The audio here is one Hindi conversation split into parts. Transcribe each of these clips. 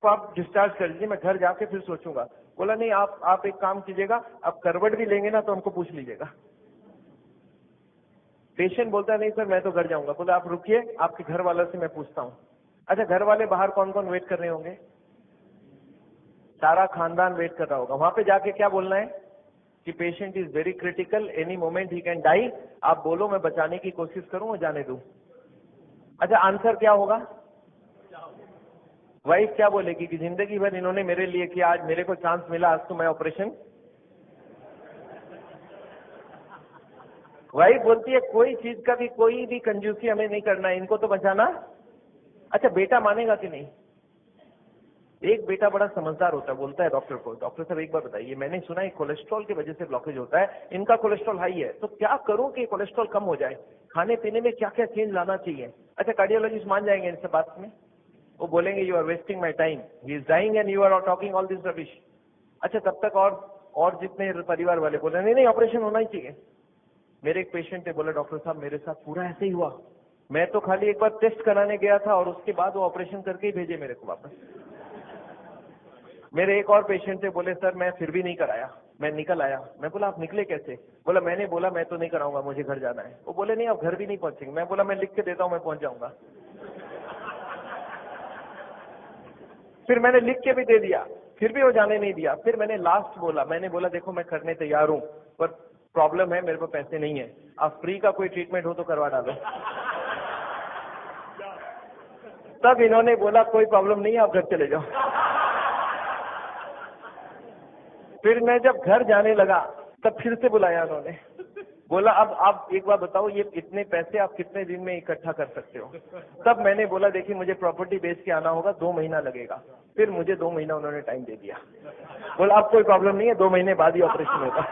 तो आप डिस्चार्ज कर दीजिए, मैं घर जाके फिर सोचूंगा। बोला नहीं, आप एक काम कीजिएगा, आप करवट भी लेंगे ना तो हमको पूछ लीजिएगा। पेशेंट बोलता नहीं सर मैं तो घर जाऊंगा। बोला आप रुकिए, आपके घर वालों से मैं पूछता हूँ। अच्छा, घर वाले बाहर कौन कौन वेट कर रहे होंगे? सारा खानदान वेट कर रहा होगा। वहां पे जाके क्या बोलना है कि patient is very critical, any moment he can die. आप बोलो मैं बचाने की कोशिश करूं और जाने दूं। अच्छा, आंसर क्या होगा? वाइफ क्या बोलेगी कि जिंदगी भर इन्होंने मेरे लिए किया, आज मेरे को चांस मिला, आज तो मैं ऑपरेशन। वाइफ बोलती है कोई चीज का भी कोई भी कंजूसी हमें नहीं करना है, इनको तो बचाना। अच्छा, बेटा मानेगा कि नहीं? एक बेटा बड़ा समझदार होता है, बोलता है डॉक्टर को, डॉक्टर साहब एक बार बताइए, मैंने सुना है कोलेस्ट्रॉल की वजह से ब्लॉकेज होता है, इनका कोलेस्ट्रॉल हाई है, तो क्या करूं कि कोलेस्ट्रॉल कम हो जाए? खाने पीने में क्या क्या चेंज लाना चाहिए? अच्छा, कार्डियोलॉजिस्ट मान जाएंगे इनसे बात में? वो बोलेंगे you are wasting my time, he is dying and you are talking all this rubbish. अच्छा, तब तक और जितने परिवार वाले बोले नहीं नहीं ऑपरेशन होना ही चाहिए। मेरे एक पेशेंट ने बोला डॉक्टर साहब मेरे साथ पूरा ऐसे ही हुआ, मैं तो खाली एक बार टेस्ट कराने गया था और उसके बाद वो ऑपरेशन करके ही भेजे मेरे को वापस। मेरे एक और पेशेंट थे, बोले सर मैं फिर भी नहीं कराया, मैं निकल आया। मैं बोला आप निकले कैसे? बोला मैंने बोला मैं तो नहीं कराऊंगा, मुझे घर जाना है। वो बोले नहीं आप घर भी नहीं पहुंचेंगे। मैं बोला मैं लिख के देता हूं, मैं पहुंच जाऊंगा। फिर मैंने लिख के भी दे दिया, फिर भी वो जाने नहीं दिया। फिर मैंने लास्ट बोला, मैंने बोला देखो मैं करने तैयार हूं, पर प्रॉब्लम है मेरे पास पैसे नहीं है, आप फ्री का कोई ट्रीटमेंट हो तो करवा डालो। तब इन्होंने बोला कोई प्रॉब्लम नहीं है, आप घर चले जाओ। फिर मैं जब घर जाने लगा तब फिर से बुलाया उन्होंने, बोला अब आप एक बार बताओ ये इतने पैसे आप कितने दिन में इकट्ठा कर सकते हो? तब मैंने बोला देखिए मुझे प्रॉपर्टी बेच के आना होगा, 2 महीना लगेगा। फिर मुझे 2 महीना उन्होंने टाइम दे दिया। बोला अब कोई प्रॉब्लम नहीं है, 2 महीने बाद ही ऑपरेशन होगा।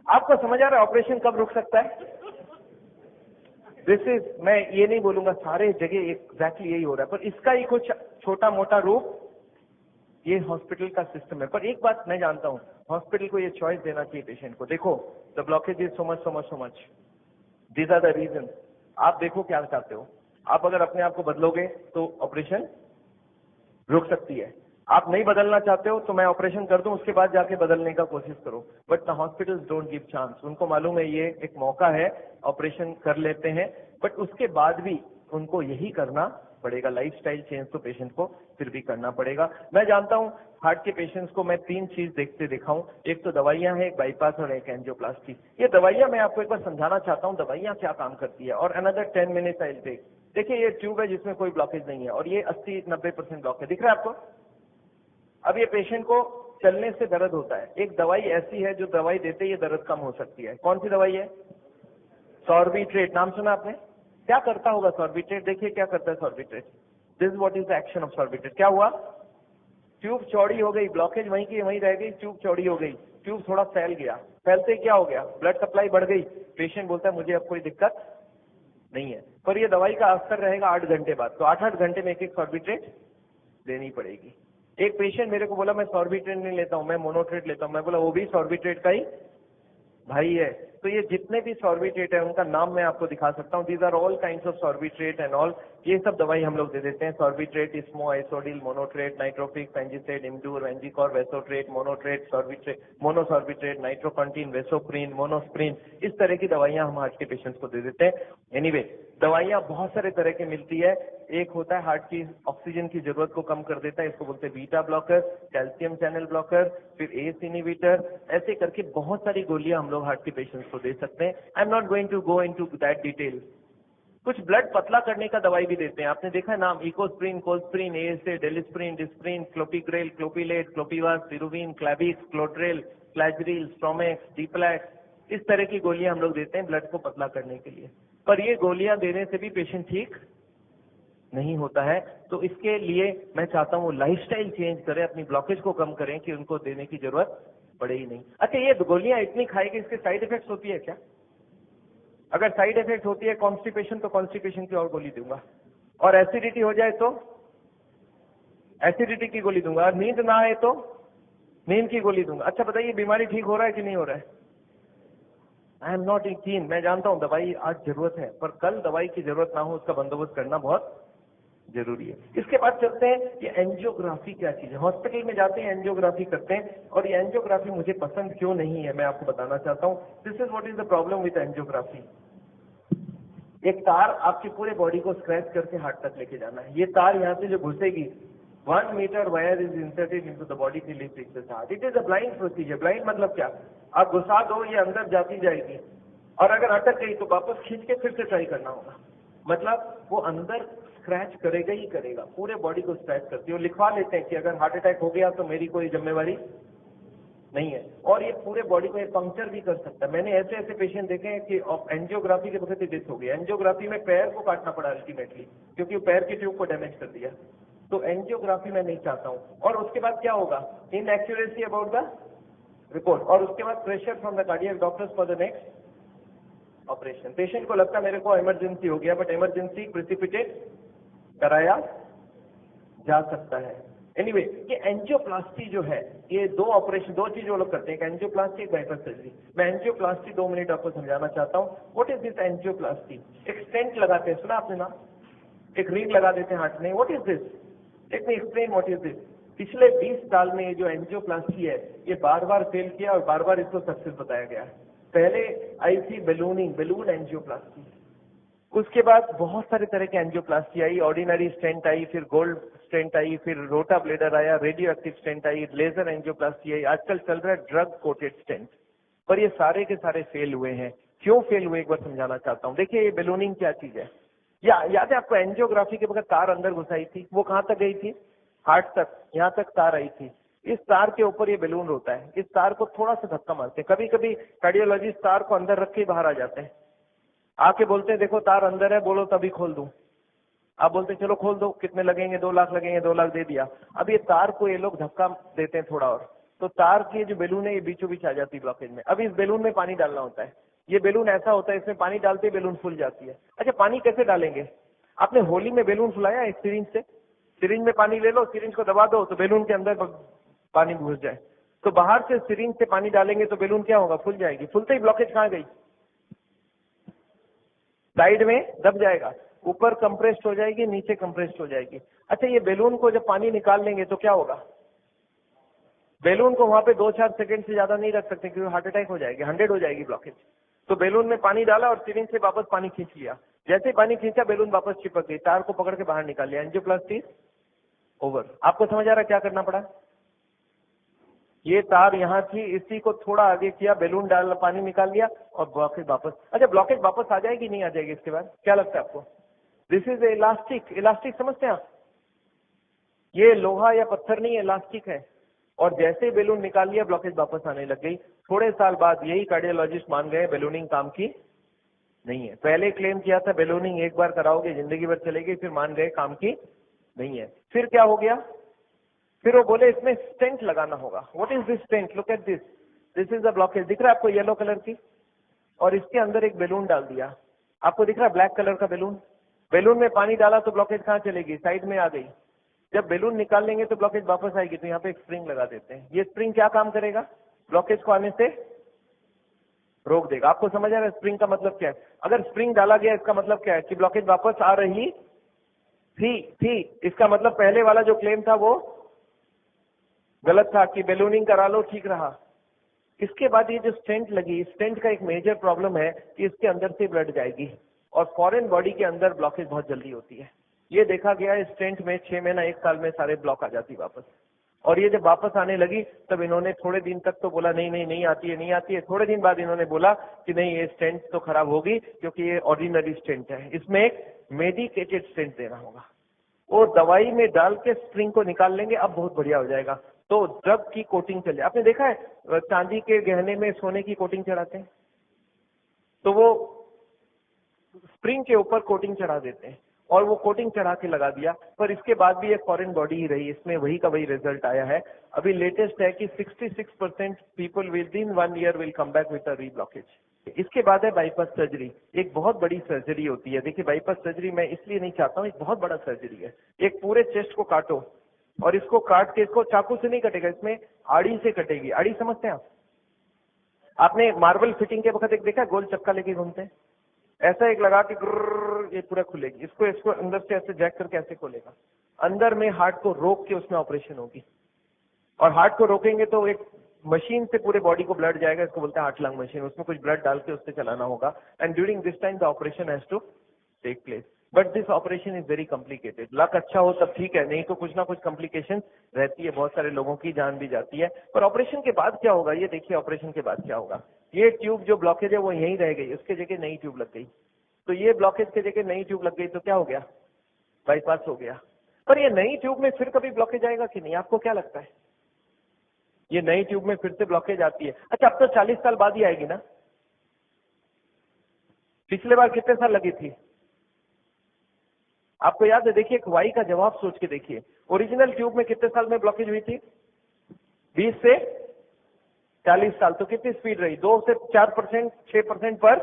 आपको समझ आ रहा है ऑपरेशन कब रुक सकता है? दिस इज, मैं ये नहीं बोलूंगा सारे जगह एग्जैक्टली यही हो रहा है, पर इसका ही कुछ छोटा मोटा रूप ये हॉस्पिटल का सिस्टम है। पर एक बात मैं जानता हूं, हॉस्पिटल को ये चॉइस देना चाहिए पेशेंट को। देखो the blockage is so much so much so much, these are the reason. आप देखो क्या चाहते हो, आप अगर अपने आप को बदलोगे तो ऑपरेशन रुक सकती है। आप नहीं बदलना चाहते हो तो मैं ऑपरेशन कर दूं, उसके बाद जाके बदलने का कोशिश करो। But the hospitals don't give chance. उनको मालूम है ये एक मौका है, ऑपरेशन कर लेते हैं, बट उसके बाद भी उनको यही करना पड़ेगा। लाइफस्टाइल चेंज तो पेशेंट को फिर भी करना पड़ेगा। मैं जानता हूं हार्ट के पेशेंट्स को मैं 3 चीज देखते दिखाऊं, एक तो दवाइयां हैं, एक बाईपास और एक एंजियोप्लास्टी। ये दवाइयां मैं आपको एक बार समझाना चाहता हूं दवाइयां क्या काम करती है, और another 10 minutes I will take. देखिए ये ट्यूब है जिसमें कोई ब्लॉकेज नहीं है और ये 80-90% ब्लॉक है, दिख रहा है आपको? अब ये पेशेंट को चलने से दर्द होता है, एक दवाई ऐसी है जो दवाई देते ही ये दर्द कम हो सकती है। कौन सी दवाई है? सॉर्बिट्रेट, नाम सुना आपने? क्या करता होगा सॉर्बिट्रेट? देखिए क्या करता है Sorbitrate. This is what is the action of Sorbitrate. क्या हुआ? ट्यूब चौड़ी हो गई, ब्लॉकेज वहीं की वहीं रह गई, ट्यूब चौड़ी हो गई, ट्यूब थोड़ा फैल गया, फैलते क्या हो गया? ब्लड सप्लाई बढ़ गई। पेशेंट बोलता है मुझे अब कोई दिक्कत नहीं है, पर ये दवाई का असर रहेगा 8 घंटे बाद, तो 8-8 घंटे में एक सॉर्बिट्रेट देनी पड़ेगी। एक पेशेंट मेरे को बोला मैं सॉर्बिट्रेट नहीं लेता हूं, मैं मोनोट्रेट लेता हूं। मैं बोला वो भी सॉर्बिट्रेट का ही भाई है। तो ये जितने भी सॉर्बिट्रेट है उनका नाम मैं आपको दिखा सकता हूँ। These are all kinds of sorbitrate and all, ये सब दवाई हम लोग दे देते हैं। सॉर्बिट्रेट, स्मो, आइसोडिल, मोनोट्रेट, नाइट्रोफिक, पेंजिसेड, इम्डूर, वेंजिकॉर, वेसोट्रेट, मोनोट्रेट, सॉर्बिट्रेट, मोनोसॉर्बिट्रेट, नाइट्रोकंटीन, वेसोप्रीन, मोनोस्प्रीन, इस तरह की दवाइयां हम हार्ट के पेशेंट्स को दे देते हैं। एनीवे दवाइयां बहुत सारे तरह की मिलती है। एक होता है हार्ट की ऑक्सीजन की जरूरत को कम कर देता है, इसको बोलते हैं beta blocker, calcium channel blocker, फिर एस इनहिबिटर, ऐसे करके बहुत सारी गोलियां हम लोग हार्ट के पेशेंट्स को दे सकते हैं। I am not going to go into that detail. कुछ ब्लड पतला करने का दवाई भी देते हैं, आपने देखा है नाम, इकोस्प्रिन, कोस्प्रिन, एएसए, डेलिस्प्रिन, डिस्प्रिन, क्लोपिग्रेल, क्लोपिलेट, क्लोपिवास, सिरुविन, क्लैबिक्स, क्लोट्रेल, फ्लैजरिल, स्ट्रोमेक्स, डीप्लैक्स, इस तरह की गोलियां हम लोग देते हैं ब्लड को पतला करने के लिए। पर ये गोलियां देने से भी पेशेंट ठीक नहीं होता है, तो इसके लिए मैं चाहता हूँ लाइफस्टाइल चेंज करें, अपनी ब्लॉकेज को कम करें कि उनको देने की जरूरत पड़े ही नहीं। अच्छा, ये गोलियां इतनी खाएगी, इसके साइड इफेक्ट्स होती है क्या? अगर साइड इफेक्ट होती है कॉन्स्टिपेशन, तो कॉन्स्टिपेशन की और गोली दूंगा, और एसिडिटी हो जाए तो एसिडिटी की गोली दूंगा, और नींद ना आए तो नींद की गोली दूंगा। अच्छा बताइए बीमारी ठीक हो रहा है कि नहीं हो रहा है? आई एम नॉट कीन, मैं जानता हूं दवाई आज जरूरत है, पर कल दवाई की जरूरत ना हो उसका बंदोबस्त करना बहुत जरूरी है। इसके बाद चलते हैं ये एंजियोग्राफी क्या चीज है। हॉस्पिटल में जाते हैं एंजियोग्राफी करते हैं, और ये एंजियोग्राफी मुझे पसंद क्यों नहीं है मैं आपको बताना चाहता हूँ। This is what is the problem with angiography. एक तार आपकी पूरे बॉडी को स्क्रैच करके हार्ट तक लेके जाना है। ये तार यहाँ से जो घुसेगी 1 metre wire is inserted into the body till it reaches heart. It is a blind procedure. Blind मतलब क्या, आप घुसा दो ये अंदर जाती जाएगी, और अगर अटक गई तो वापस खींच के फिर से ट्राई करना होगा। मतलब वो अंदर स्क्रैच करेगा ही करेगा, पूरे बॉडी को स्क्रैच करती है। वो लिखवा लेते हैं कि अगर हार्ट अटैक हो गया तो मेरी कोई जिम्मेवारी नहीं है, और ये पूरे बॉडी को पंक्चर भी कर सकता है। मैंने ऐसे ऐसे पेशेंट देखे हैं कि एंजियोग्राफी के वक्त डेथ हो गई। एंजियोग्राफी में पैर को काटना पड़ा अल्टीमेटली, क्योंकि वो पैर की ट्यूब को डैमेज कर दिया। तो एंजियोग्राफी मैं नहीं चाहता हूँ। और उसके बाद क्या होगा, इनएक्यूरेसी अबाउट द रिपोर्ट, और उसके बाद pressure from the cardiac doctors for the next operation. Patient को लगता है मेरे को इमरजेंसी हो गया, बट इमरजेंसी प्रिसिपिटेट कराया जा सकता है। एनीवे, ये एंजियोप्लास्टी जो है, ये दो ऑपरेशन, दो चीज वो लोग करते हैं, एक एंजियोप्लास्टी, एक बाईपास सर्जरी। मैं एंजियोप्लास्टी 2 मिनट आपको समझाना चाहता हूँ। What is this angioplasty? एक स्टेंट लगाते हैं, सुना आपने नाम? एक रिंग लगा देते हैं हार्ट में। What is this? Let me explain what is this. पिछले 20 साल में ये जो एंजियोप्लास्टी है, ये बार बार फेल किया और बार बार इसको सक्सेस बताया गया। पहले आई थी बेलूनिंग, बेलून एंजियोप्लास्टी। उसके बाद बहुत सारे तरह के एंजियोप्लास्टी आई, ऑर्डिनरी स्टेंट आई, फिर गोल्ड स्टेंट आई, फिर रोटा ब्लेडर आया, रेडियो एक्टिव स्टेंट आई, लेजर एंजियोप्लास्टी आई, आजकल चल रहा है ड्रग कोटेड स्टेंट। पर ये सारे के सारे फेल हुए हैं। क्यों फेल हुए एक बार समझाना चाहता हूँ। देखिए ये बेलूनिंग क्या चीज है, या याद है आपको एंजियोग्राफी के वक्त तार अंदर घुसाई थी, वो कहाँ तक गई थी? हार्ट तक, यहाँ तक तार आई थी। इस तार के ऊपर ये बेलून होता है। इस तार को थोड़ा सा धक्का मारते हैं, कभी कभी कार्डियोलॉजिस्ट तार को अंदर रख के बाहर आ जाते हैं, आके बोलते हैं देखो तार अंदर है, बोलो तभी खोल दूं। आप बोलते हैं चलो खोल दो, कितने लगेंगे? 2 लाख लगेंगे। 2 लाख दे दिया। अब ये तार को ये लोग धक्का देते हैं थोड़ा और, तो तार की जो बेलून है ये बीचों बीच आ जाती है ब्लॉकेज में। अब इस बेलून में पानी डालना होता है। ये बेलून ऐसा होता है, इसमें पानी डालते ही बेलून फूल जाती है। अच्छा, पानी कैसे डालेंगे? आपने होली में बेलून फुलाया एक सिरिंज से? सिरिंज में पानी ले लो, सिरिंज को दबा दो तो बेलून के अंदर पानी घुस जाए। तो बाहर से सिरिंज से पानी डालेंगे तो बेलून क्या होगा? फूल जाएगी। फूलते ही ब्लॉकेज कहाँ गई? साइड में दब जाएगा, ऊपर कंप्रेस्ड हो जाएगी, नीचे कंप्रेस्ड हो जाएगी। अच्छा, ये बेलून को जब पानी निकाल लेंगे तो क्या होगा? बेलून को वहां पे 2-4 सेकंड से ज्यादा नहीं रख सकते, क्योंकि हार्ट अटैक हो जाएगी, 100 हो जाएगी ब्लॉकेज। तो बेलून में पानी डाला और सिरिंज से वापस पानी खींच लिया। जैसे ही पानी खींचा बेलून वापस चिपक गई, तार को पकड़ के बाहर निकाल लिया। Angioplasty over. आपको समझ आ रहा है क्या करना पड़ा? ये तार यहाँ थी, इसी को थोड़ा आगे किया, बेलून डाल, पानी निकाल लिया और ब्लॉकेज वापस। अच्छा, ब्लॉकेज वापस आ जाएगी नहीं आ जाएगी इसके बाद? क्या लगता है आपको? This is elastic. इलास्टिक समझते हैं आप? ये लोहा या पत्थर नहीं, इलास्टिक है। और जैसे ही बेलून निकाल लिया ब्लॉकेज वापस आने लग गई। थोड़े साल बाद यही कार्डियोलॉजिस्ट मान गए बेलूनिंग काम की नहीं है। पहले क्लेम किया था बेलूनिंग एक बार कराओगे जिंदगी भर चलेगी, फिर मान गए काम की नहीं है। फिर क्या हो गया? फिर वो बोले इसमें स्टेंट लगाना होगा। What is this stent? Look at this, this is the blockage. दिख रहा है आपको येलो कलर की? और इसके अंदर एक बेलून डाल दिया। आपको दिख रहा है ब्लैक कलर का बेलून? बेलून में पानी डाला तो ब्लॉकेज कहाँ चलेगी? साइड में आ गई। जब बेलून निकाल लेंगे तो ब्लॉकेज वापस आएगी, तो यहाँ पे एक स्प्रिंग लगा देते हैं। ये स्प्रिंग क्या काम करेगा? ब्लॉकेज को आने से रोक देगा। आपको समझ आ रहा है स्प्रिंग का मतलब क्या है? अगर स्प्रिंग डाला गया इसका मतलब क्या है? कि ब्लॉकेज वापस आ रही थी। इसका मतलब पहले वाला जो क्लेम था वो गलत था कि बेलूनिंग करा लो ठीक रहा। इसके बाद ये जो स्टेंट लगी, स्टेंट का एक मेजर प्रॉब्लम है कि इसके अंदर से ब्लड जाएगी, और फॉरेन बॉडी के अंदर ब्लॉकेज बहुत जल्दी होती है। ये देखा गया है स्टेंट में 6 महीना 1 साल में सारे ब्लॉक आ जाती वापस। और ये जब वापस आने लगी तब इन्होंने थोड़े दिन तक तो बोला नहीं आती है। थोड़े दिन बाद इन्होंने बोला कि नहीं, ये स्टेंट तो खराब होगी क्योंकि ये ऑर्डिनरी स्टेंट है, इसमें एक मेडिकेटेड स्टेंट देना होगा। वो दवाई में डाल के स्प्रिंग को निकाल लेंगे, अब बहुत बढ़िया हो जाएगा। तो ड्रग की कोटिंग चले। आपने देखा है चांदी के गहने में सोने की कोटिंग चढ़ाते हैं, तो वो स्प्रिंग के ऊपर कोटिंग चढ़ा देते हैं, और वो कोटिंग चढ़ा के लगा दिया। पर इसके बाद भी एक फॉरेन बॉडी ही रही, इसमें वही का वही रिजल्ट आया है। अभी लेटेस्ट है कि 66% people with in 1 year will come back with a reblockage. इसके बाद है बाईपास सर्जरी। एक बहुत बड़ी सर्जरी होती है। देखिए बाईपास सर्जरी मैं इसलिए नहीं चाहता हूँ, एक बहुत बड़ा सर्जरी है। एक पूरे चेस्ट को काटो, और इसको काट के, इसको चाकू से नहीं कटेगा, इसमें आड़ी से कटेगी। आड़ी समझते हैं आप? आपने मार्बल फिटिंग के वक्त एक देखा गोल चक्का लेके घूमते हैं, ऐसा एक लगा कि ये पूरा खुलेगी, इसको इसको अंदर से ऐसे जैक करके ऐसे खोलेगा, अंदर में हार्ट को रोक के उसमें ऑपरेशन होगी। और हार्ट को रोकेंगे तो एक मशीन से पूरे बॉडी को ब्लड जाएगा, इसको बोलते हैं हार्ट लंग मशीन, उसमें कुछ ब्लड डाल के उससे चलाना होगा। And during this time the operation has to take place, but this operation is very complicated. Luck अच्छा हो तब ठीक है, नहीं तो कुछ ना कुछ कॉम्प्लिकेशन रहती है, बहुत सारे लोगों की जान भी जाती है। पर ऑपरेशन के बाद क्या होगा, ये देखिए ऑपरेशन के बाद क्या होगा। ये ट्यूब जो ब्लॉकेज है वो यहीं रह गई, उसके जगह नई ट्यूब लग गई। तो ये ब्लॉकेज के जगह नई ट्यूब लग गई तो क्या हो गया, बाईपास हो गया। पर ये नई ट्यूब में फिर कभी ब्लॉकेज आएगा कि नहीं, आपको क्या लगता है? ये नई ट्यूब में फिर से ब्लॉकेज आती है। अच्छा, अब तो 40 साल बाद ही आएगी ना, पिछले बार कितने साल लगी थी आपको याद है? देखिए एक वाई का जवाब सोच के देखिए, ओरिजिनल ट्यूब में कितने साल में ब्लॉकेज हुई थी? 20 से 40 साल। तो कितनी स्पीड रही? 2 से 4%, 6% पर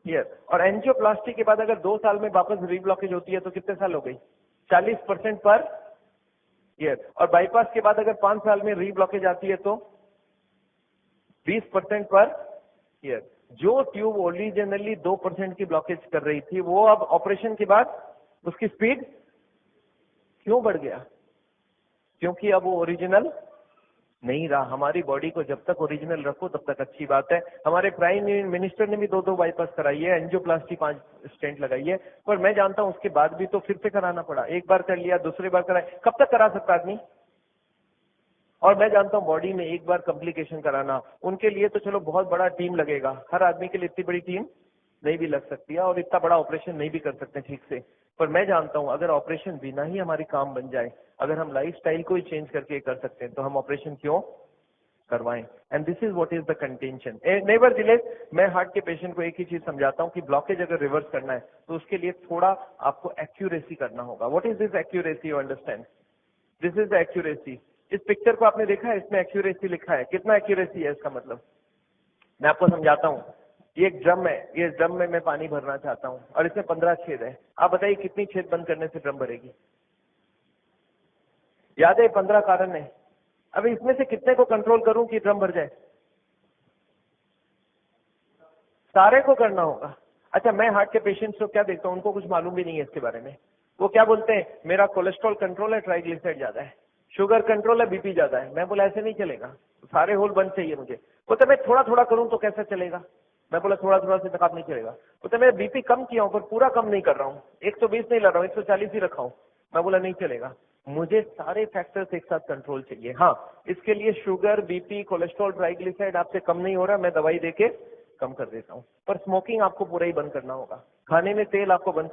ईयर। और एंजियोप्लास्टी के बाद अगर 2 साल में वापस रीब्लॉकेज होती है तो कितने साल हो गई? 40% पर ईयर। और बाईपास के बाद अगर 5 साल में रीब्लॉकेज आती है तो 20% पर ईयर। जो ट्यूब ओरिजिनली 2% की ब्लॉकेज कर रही थी, वो अब ऑपरेशन के बाद उसकी स्पीड क्यों बढ़ गया? क्योंकि अब वो ओरिजिनल नहीं रहा। हमारी बॉडी को जब तक ओरिजिनल रखो तब तक अच्छी बात है। हमारे प्राइम मिनिस्टर ने भी 2 बाईपास कराई है, एंजियोप्लास्टी 5 स्टेंट लगाई है, पर मैं जानता हूं उसके बाद भी तो फिर से कराना पड़ा। एक बार कर लिया, दूसरी बार कराया, कब तक करा सकता आदमी? और मैं जानता हूं बॉडी में एक बार कॉम्प्लिकेशन कराना, उनके लिए तो चलो बहुत बड़ा टीम लगेगा। हर आदमी के लिए इतनी बड़ी टीम नहीं भी लग सकती है, और इतना बड़ा ऑपरेशन नहीं भी कर सकते ठीक से। पर मैं जानता हूं अगर ऑपरेशन बिना ही हमारी काम बन जाए, अगर हम लाइफस्टाइल को ही चेंज करके कर सकते हैं, तो हम ऑपरेशन क्यों करवाएं? And this is what is the contention. Never delays, मैं हार्ट के पेशेंट को एक ही चीज समझाता हूं कि ब्लॉकेज अगर रिवर्स करना है तो उसके लिए थोड़ा आपको एक्यूरेसी करना होगा। What is this accuracy? You understand? This is the accuracy. इस पिक्चर को आपने देखा है, इसमें एक्यूरेसी लिखा है, कितना एक्यूरेसी है इसका मतलब? मैं आपको समझाता हूं। ये एक ड्रम है, ये ड्रम में मैं पानी भरना चाहता हूं और इसमें 15 छेद है। आप बताइए कितनी छेद बंद करने से ड्रम भरेगी? याद है 15 कारण है। अब इसमें से कितने को कंट्रोल करूं कि ड्रम भर जाए? सारे को करना होगा। अच्छा, मैं हार्ट के पेशेंट्स को क्या देखता हूं, उनको कुछ मालूम भी नहीं है इसके बारे में। वो क्या बोलते हैं, मेरा कोलेस्ट्रॉल कंट्रोल है, ट्राइग्लिसराइड ज्यादा है, शुगर कंट्रोल है, बीपी ज्यादा है। मैं बोला ऐसे नहीं चलेगा, सारे होल बंद चाहिए मुझे। बोलते मैं थोड़ा थोड़ा करूं तो कैसा चलेगा? मैं बोला थोड़ा थोड़ा से तक नहीं चलेगा। बोलते मैं बीपी कम किया हूं पर पूरा कम नहीं कर रहा हूं, 120 नहीं ला रहा हूं, 140 ही रखा हूं। मैं बोला नहीं चलेगा, मुझे सारे फैक्टर्स एक साथ कंट्रोल चाहिए। हाँ, इसके लिए शुगर, बीपी, कोलेस्ट्रॉल, ट्राइग्लिसराइड आपसे कम नहीं हो रहा, मैं दवाई देके कम कर देता हूं। पर स्मोकिंग आपको पूरा ही बंद करना होगा, खाने में तेल आपको बंद